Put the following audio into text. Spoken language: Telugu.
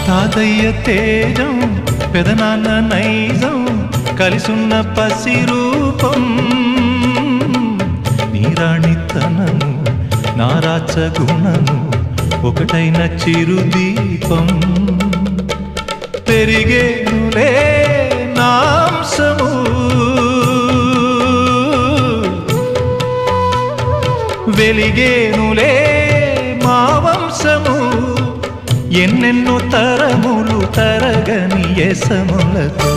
తాతయ్య తేజం పెదనాన్న నైజం కలిసున్న పసి రూపం నీరాణితనము నారాచ గుణము ఒకటైన చిరుదీపం పెరిగేనులే నాంసము వెలిగేనులే మా వంశము ఎన్నెన్నో తరములు తరగని యసములతో